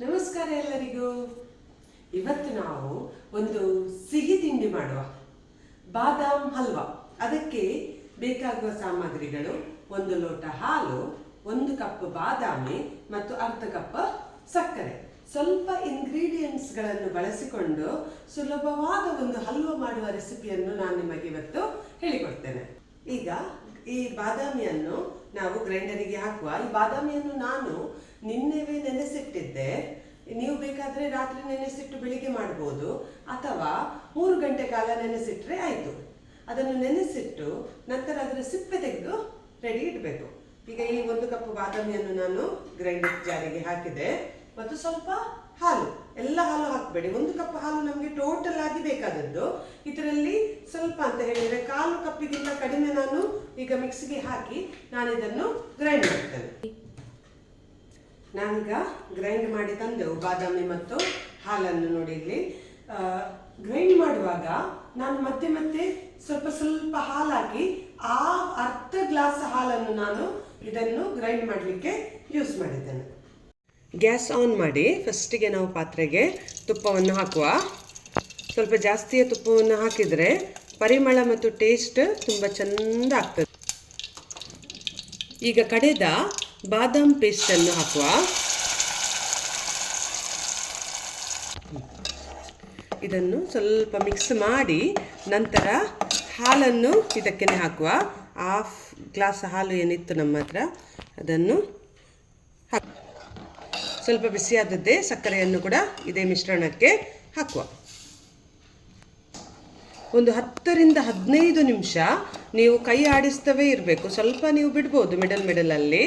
ನಮಸ್ಕಾರ ಎಲ್ಲರಿಗೂ. ಇವತ್ತು ನಾವು ಒಂದು ಸಿಹಿ ತಿಂಡಿ ಮಾಡುವ, ಬಾದಾಮ್ ಹಲ್ವಾ. ಅದಕ್ಕೆ ಬೇಕಾಗುವ ಸಾಮಗ್ರಿಗಳು: 1 ಲೋಟ ಹಾಲು, 1 ಕಪ್ ಬಾದಾಮಿ ಮತ್ತು ಅರ್ಧ ಕಪ್ ಸಕ್ಕರೆ. ಸ್ವಲ್ಪ ಇಂಗ್ರೀಡಿಯೆಂಟ್ಸ್ಗಳನ್ನು ಬಳಸಿಕೊಂಡು ಸುಲಭವಾದ ಒಂದು ಹಲ್ವಾ ಮಾಡುವ ರೆಸಿಪಿಯನ್ನು ನಾನು ನಿಮಗೆ ಇವತ್ತು ಹೇಳಿಕೊಡ್ತೇನೆ. ಈಗ ಈ ಬಾದಾಮಿಯನ್ನು ನಾವು ಗ್ರೈಂಡರಿಗೆ ಹಾಕುವ. ಈ ಬಾದಾಮಿಯನ್ನು ನಾನು ನಿನ್ನೆವೇ ನೆನೆಸಿಟ್ಟಿದ್ದೆ. ನೀವು ಬೇಕಾದರೆ ರಾತ್ರಿ ನೆನೆಸಿಟ್ಟು ಬೆಳಿಗ್ಗೆ ಮಾಡ್ಬೋದು, ಅಥವಾ 3 ಗಂಟೆ ಕಾಲ ನೆನೆಸಿಟ್ರೆ ಆಯಿತು. ಅದನ್ನು ನೆನೆಸಿಟ್ಟು ನಂತರ ಅದರ ಸಿಪ್ಪೆ ತೆಗೆದು ರೆಡಿ ಇಡಬೇಕು. ಈಗ ಈ 1 ಕಪ್ ಬಾದಾಮಿಯನ್ನು ನಾನು ಗ್ರೈಂಡರ್ ಜಾರಿಗೆ ಹಾಕಿದೆ. ಮತ್ತು ಸ್ವಲ್ಪ ಹಾಲು, ಎಲ್ಲ ಹಾಲು ಹಾಕಬೇಡಿ. 1 ಕಪ್ ಹಾಲು ನಮಗೆ ಟೋಟಲ್ ಆಗಿ ಬೇಕಾದದ್ದು. ಇದರಲ್ಲಿ ಸ್ವಲ್ಪ ಅಂತ ಹೇಳಿದರೆ 1/4 ಕಪ್ಪಿಗಿಂತ ಕಡಿಮೆ ನಾನು ಈಗ ಮಿಕ್ಸಿಗೆ ಹಾಕಿ ನಾನು ಇದನ್ನು ಗ್ರೈಂಡ್ ಮಾಡ್ತೇನೆ. ನಾನೀಗ ಗ್ರೈಂಡ್ ಮಾಡಿ ತಂದೆವು ಬಾದಾಮಿ ಮತ್ತು ಹಾಲನ್ನು. ನೋಡಿ, ಇಲ್ಲಿ ಗ್ರೈಂಡ್ ಮಾಡುವಾಗ ನಾನು ಮತ್ತೆ ಮತ್ತೆ ಸ್ವಲ್ಪ ಹಾಲು ಹಾಕಿ ಆ ಅರ್ಧ ಗ್ಲಾಸ್ ಹಾಲನ್ನು ನಾನು ಇದನ್ನು ಗ್ರೈಂಡ್ ಮಾಡಲಿಕ್ಕೆ ಯೂಸ್ ಮಾಡಿದ್ದೇನೆ. ಗ್ಯಾಸ್ ಆನ್ ಮಾಡಿ ಫಸ್ಟಿಗೆ ನಾವು ಪಾತ್ರೆಗೆ ತುಪ್ಪವನ್ನು ಹಾಕುವ. ಸ್ವಲ್ಪ ಜಾಸ್ತಿಯ ತುಪ್ಪವನ್ನು ಹಾಕಿದರೆ ಪರಿಮಳ ಮತ್ತು ಟೇಸ್ಟ್ ತುಂಬ ಚೆಂದ ಆಗ್ತದೆ. ಈಗ ಕಡೆದ ಬಾದಾಮ್ ಪೇಸ್ಟನ್ನು ಹಾಕುವ. ಇದನ್ನು ಸ್ವಲ್ಪ ಮಿಕ್ಸ್ ಮಾಡಿ ನಂತರ ಹಾಲನ್ನು ಇದಕ್ಕೆ ಹಾಕುವ. 1/2 ಗ್ಲಾಸ್ ಹಾಲು ಏನಿತ್ತು ನಮ್ಮ ಹತ್ರ ಅದನ್ನು ಹಾಕುವ. ಸ್ವಲ್ಪ ಬಿಸಿಯಾದದ್ದೇ ಸಕ್ಕರೆಯನ್ನು ಕೂಡ ಇದೇ ಮಿಶ್ರಣಕ್ಕೆ ಹಾಕುವ. ಒಂದು 10 ರಿಂದ 15 ನಿಮಿಷ ನೀವು ಕೈ ಆಡಿಸ್ತವೇ ಇರಬೇಕು. ಸ್ವಲ್ಪ ನೀವು ಬಿಡ್ಬೋದು ಮಿಡಲಲ್ಲಿ,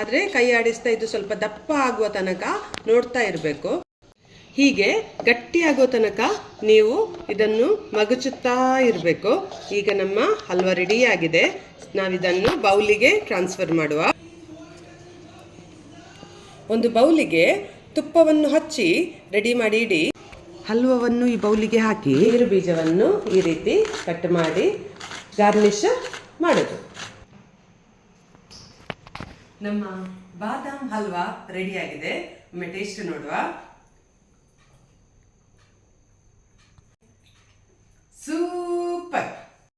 ಆದರೆ ಕೈ ಆಡಿಸ್ತಾ ಇದು ಸ್ವಲ್ಪ ದಪ್ಪ ಆಗುವ ತನಕ ನೋಡ್ತಾ ಇರಬೇಕು. ಹೀಗೆ ಗಟ್ಟಿಯಾಗೋ ತನಕ ನೀವು ಇದನ್ನು ಮಗುಚುತ್ತಾ ಇರಬೇಕು. ಈಗ ನಮ್ಮ ಹಲ್ವಾ ರೆಡಿಯಾಗಿದೆ. ನಾವಿದನ್ನು ಬೌಲಿಗೆ ಟ್ರಾನ್ಸ್ಫರ್ ಮಾಡುವ. ಒಂದು ಬೌಲಿಗೆ ತುಪ್ಪವನ್ನು ಹಚ್ಚಿ ರೆಡಿ ಮಾಡಿ ಇಡಿ. ಹಲ್ವವನ್ನು ಈ ಬೌಲಿಗೆ ಹಾಕಿ ಗೇರು ಬೀಜವನ್ನು ಈ ರೀತಿ ಕಟ್ ಮಾಡಿ ಗಾರ್ನಿಶ್ ಮಾಡೋದು. ನಮ್ಮ ಬಾದಾಮ್ ಹಲ್ವಾ ರೆಡಿಯಾಗಿದೆ. ಒಮ್ಮೆ ಟೇಸ್ಟ್ ನೋಡುವ.